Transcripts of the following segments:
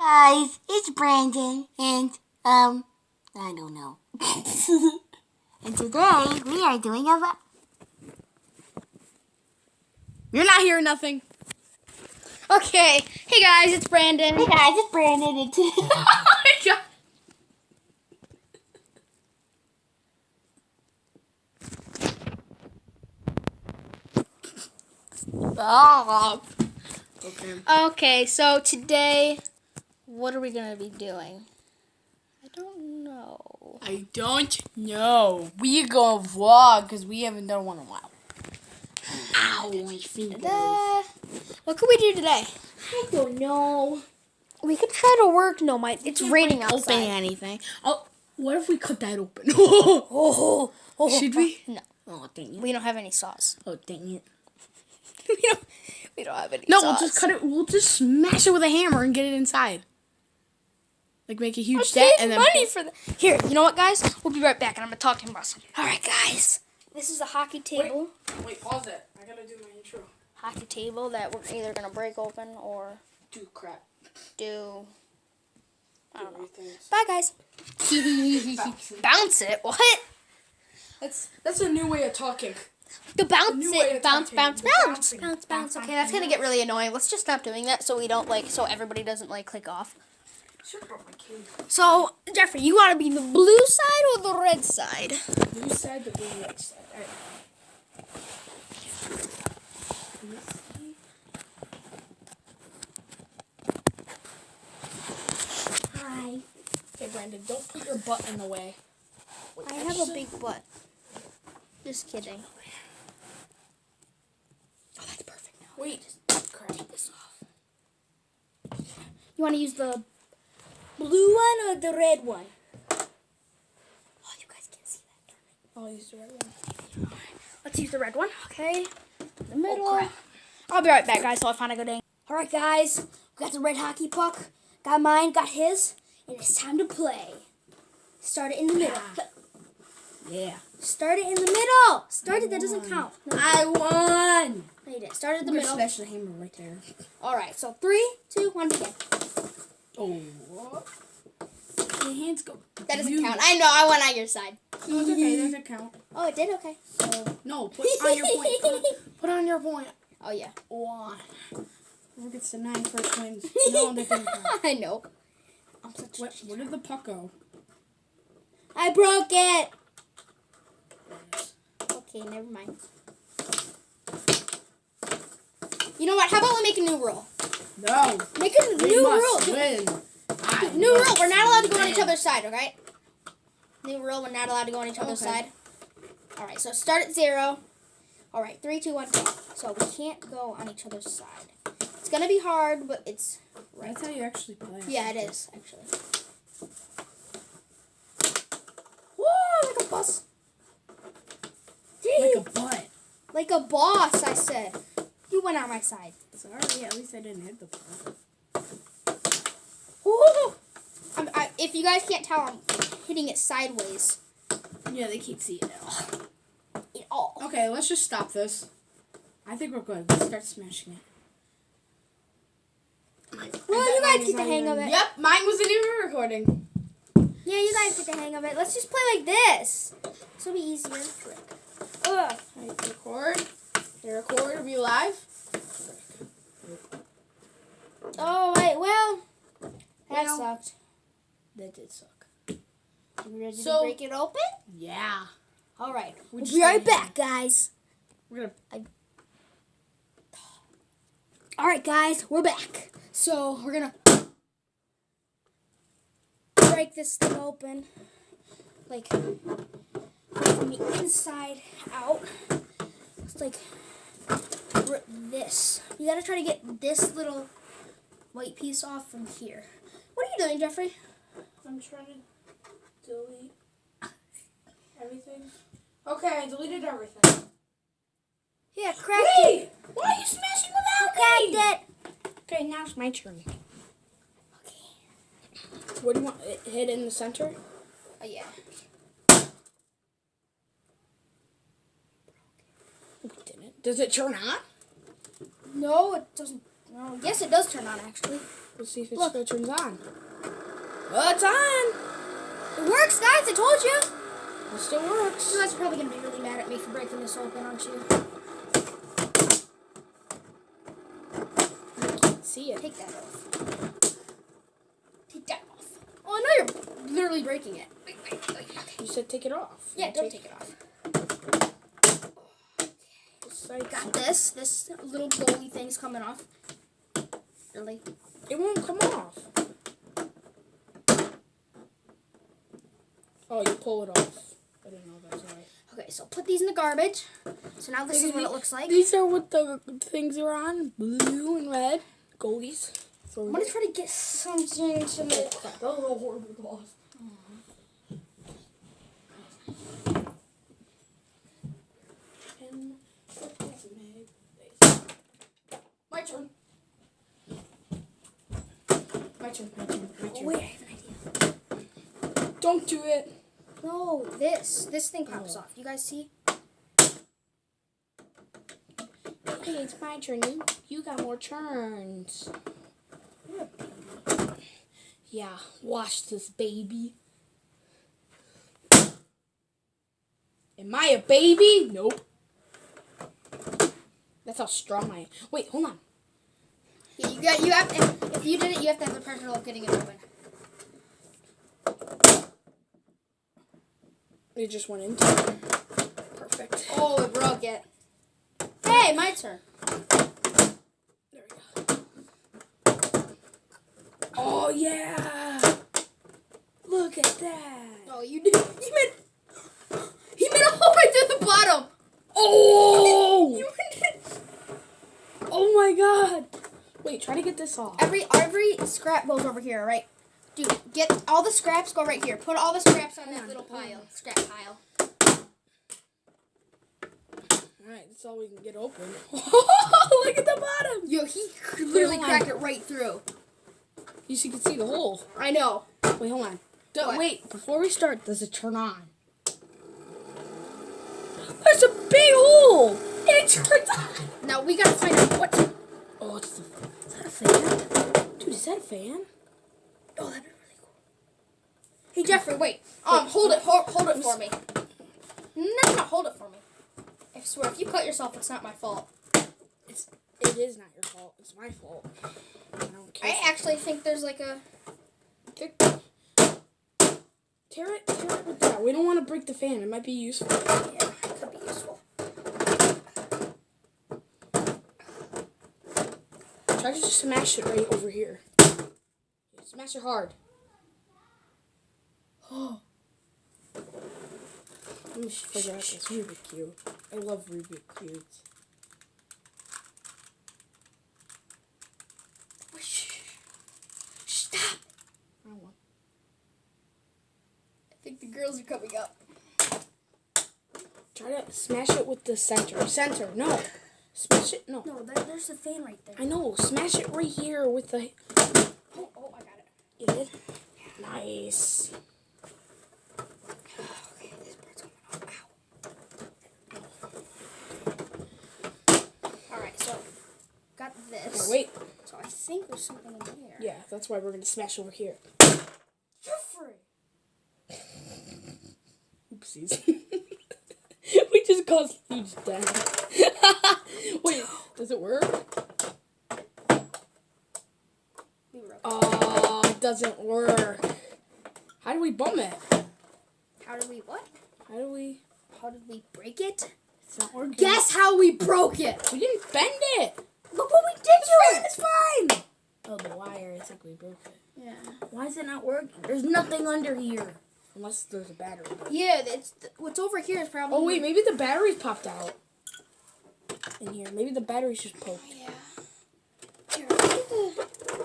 Guys, it's Brandon, and, I don't know. And today, we are doing a... You're not hearing nothing. Okay. Hey, guys, it's Brandon. Hey guys, it's Brandon, and today... Oh, my God. Stop. Okay, so today, what are we going to be doing? I don't know. We going to vlog because we haven't done one in a while. Ow, my fingers. What could we do today? I don't know. We could try to work. No, it's raining outside. Open anything. Oh, what if we cut that open? Oh, Should we? No, Oh, dang it. we don't have any sauce. Oh, dang it. we don't have any No, sauce. we'll just cut it. We'll just smash it with a hammer and get it inside. Like make a huge I dent paid and then. money for that. Here, you know what, guys? We'll be right back, and I'm gonna talk to him about something. All right, guys. This is a hockey table. Wait, pause it. I gotta do my intro. Hockey table that we're either gonna break open or Do crap. do. I don't know. Everything's- Bye, guys. Bounce it. What? That's a new way of talking. The bounce new way it. of Bounce, talking. bounce, The bounce, bouncing. bounce, bounce. Okay, that's gonna get really annoying. Let's just stop doing that so we don't so everybody doesn't click off. So, Jeffrey, you want to be the blue side or the red side? Blue side, the blue red side. All right. Hi. Okay, Brandon, don't put your butt in the way. Wait, I have a big butt. Just kidding. Oh, that's perfect now. Wait, crap this off. You want to use the blue one or the red one? Oh, you guys can't see that. I'll use the red one. Let's use the red one. Okay. The middle. Oh, crap. I'll be right back, guys, so I find a good angle. All right, guys. We got the red hockey puck. Got mine, got his. And it's time to play. Start it in the middle. Yeah. Start it in the middle. Start it. That doesn't count. No, I won. no, you didn't. Start it in the I'm gonna middle. smash the hammer right there. All right. So 3, 2, 1, begin. Oh. My hands go. That doesn't count. I know. I went on your side. No, it's okay. That doesn't count. Oh, it did? Okay. No, put on your point. Put on your point. Oh, yeah. One. Who gets the 9 first wins? No, they didn't count. I know. I'm such a Where did the puck go? I broke it. Okay, never mind. You know what? How about we make a new rule? No. Make a We new must rule. win. New rule. We're not allowed to go on each other's side, okay? New rule. We're not allowed to go on each other's Okay. side. All right. So start at 0. All right. 3, 2, 1, go. So we can't go on each other's side. It's gonna be hard, but it's right. That's how you actually play. Yeah, it is actually. Whoa, like a bus. Like a butt. Like a boss, I said. You went on my side. Sorry, at least I didn't hit the ball. Woo! If you guys can't tell, I'm hitting it sideways. Yeah, they can't see it at all. It all. Okay, let's just stop this. I think we're good. Let's start smashing it. Well, you guys get the hang of it. Yep, mine wasn't even recording. Yeah, you guys get the hang of it. Let's just play like this. This will be easier. Ugh. Alright, record. You record, are we live? Oh, wait, well, that Well. sucked. That did suck. You ready So- to break it open? Yeah. All right. We'll just be right gonna- back, guys. We're gonna. All right, guys, we're back. So we're going to break this thing open, like from the inside out. It's like this. You got to try to get this little white piece off from here. What are you doing, Jeffrey? I'm trying to delete everything. Okay, I deleted everything. Yeah, cracked Wait! it. Why are you smashing without Cracked me? it. Okay, now it's my turn. Okay. What do you want? Hit it in the center? Oh, yeah. It didn't. Does it turn on? No, it doesn't. No. Yes, it does turn on, actually. Let's see if it Look. still turns on. Oh, it's on. It works, guys. I told you. It still works. You guys are probably gonna be really mad at me for breaking this open, aren't you? See it. Take that off. Take that off. Oh, I know you're literally breaking it. Wait. Okay. You said take it off. Yeah, don't take it off. So I Got this. This little bowly thing's coming off. Really? It won't come off. Oh, you pull it off. I didn't know that's right. Okay, so put these in the garbage. So now this is what it looks like. These are what the things are on. Blue and red. Goldies. So I'm gonna try to get something to make. that was a horrible gloss. My turn. My turn. Oh, wait, I have an idea. Don't do it. No, this thing pops off. You guys see? Hey, it's my turn. You got more turns. Yeah, watch this, baby. Am I a baby? Nope. That's how strong I am. Wait, hold on. Yeah, you have. If you did it, you have to have the pressure of getting it open. It just went into it. Perfect. Oh, it broke it. Hey, my turn. There we go. Oh, yeah. Look at that. Oh, you did. He made a hole right through the bottom. Oh! You Oh, my God. Wait, try to get this off. every scrap goes over here, right? Dude, get all the scraps. Go right here. Put all the scraps on that little pile. Scrap pile. Alright, that's all we can get open. Look at the bottom. Yo, he literally Hold on. cracked it right through. You can see the hole. I know. Wait, hold on. What? Wait, before we start, does it turn on? There's a big hole! And it turns on! Now we gotta find out what. Oh, is that a fan? Dude, is that a fan? Oh, that'd be really cool. Hey Jeffrey, wait. Hold it for me. No, hold it for me. I swear, if you cut yourself, it's not my fault. It is not your fault. It's my fault. I don't care. I actually think there's like a. Tear it with that. We don't want to break the fan. It might be useful. Yeah, it could be useful. Try to just smash it right over here. Smash it hard. Let me figure out this Rubik's Cube. I love Rubik's Cubes. Stop. I don't want. I think the girls are coming up. Try to smash it with the center. Center, no. Smash it, no. No, there's the fan right there. I know. Smash it right here with the. Oh, I got it. You did? Nice. Okay, this part's coming off. Ow. Alright, so got this. Oh, wait. So I think there's something in here. Yeah, that's why we're gonna smash over here. Jeffrey! Oopsies. We just caused huge damage. Wait, does it work? Oh, it doesn't work. How do we bum it? How did we what? How do we? How did we break it? It's not working. Guess how we broke it! We didn't bend it. Look what we did to it! It's fine. Oh, the wire. I think we broke it. Yeah. Why is it not working? There's nothing under here. Unless there's a battery. Yeah, what's over here is probably... Oh, wait. Maybe the battery's popped out. In here. Maybe the battery's just poked. Yeah. Here,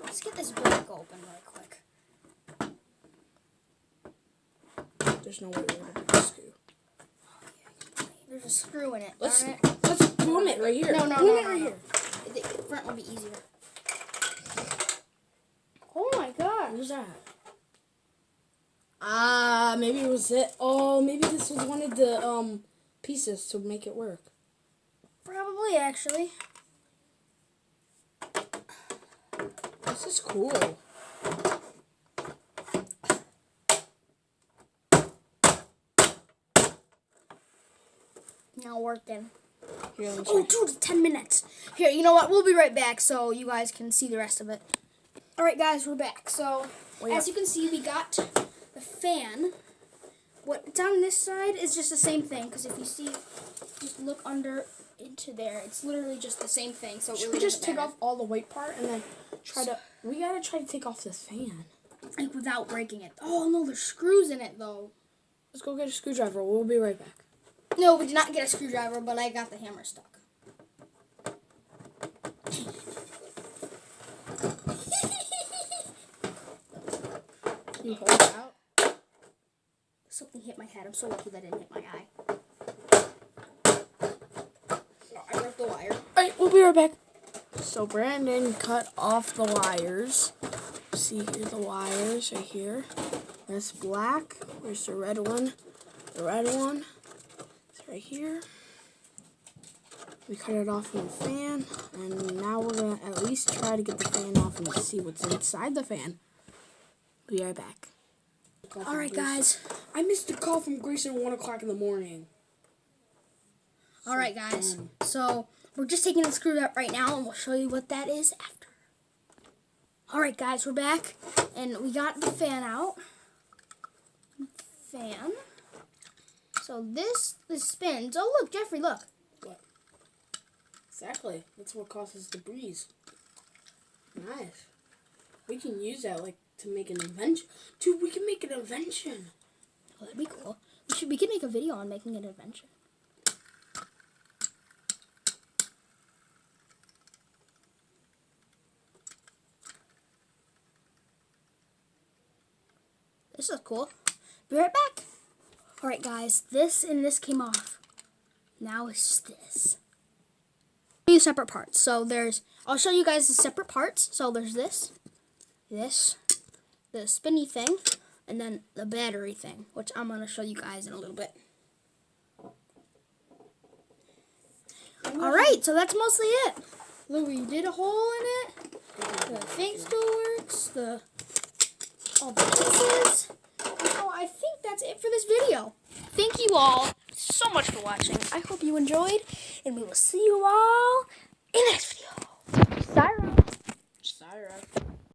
let's get this break open really quick. There's no way we're gonna do this screw. There's a screw in it. Let's darn it. boom it right here. No, Boom it right no. here. The front will be easier. Oh my god. What was that? Maybe it was it. Oh, maybe this was one of the pieces to make it work. Probably, actually. This is cool. Now working. Here, let me Oh, try. dude, 10 minutes. Here, you know what? We'll be right back so you guys can see the rest of it. All right, guys, we're back. So, as you can see, we got the fan. What's on this side is just the same thing, because if you see, just look under into there. It's literally just the same thing. So it Should really we just doesn't take matter. off all the white part and then we gotta try to take off this fan. Like, without breaking it. Oh, no, there's screws in it, though. Let's go get a screwdriver. We'll be right back. No, we did not get a screwdriver, but I got the hammer stuck. You hold it out. Something hit my head. I'm so lucky that didn't hit my eye. Oh, I broke the wire. Alright, we'll be right back. So Brandon cut off the wires. See here the wires right here. That's black. Where's the red one? The red one is right here. We cut it off from the fan, and now we're gonna at least try to get the fan off and see what's inside the fan. Be right back. All right, guys. I missed a call from Grayson at 1 o'clock in the morning. All right, guys. So we're just taking the screw out right now, and we'll show you what that is after. All right, guys, we're back, and we got the fan out. Fan. So this spins. Oh, look, Jeffrey, look. What? Exactly. That's what causes the breeze. Nice. We can use that to make an invention. Dude, we can make an invention. Oh, that'd be cool. We could make a video on making an invention. This is cool. Be right back. All right, guys. This and this came off. Now it's this. Two separate parts. So I'll show you guys the separate parts. So there's this, the spinny thing, and then the battery thing, which I'm going to show you guys in a little bit. All right, so that's mostly it. Look, we did a hole in it. The thing still works. All the pieces. So I think that's it for this video. Thank you all so much for watching. I hope you enjoyed, and we will see you all in the next video. Syra. Syra.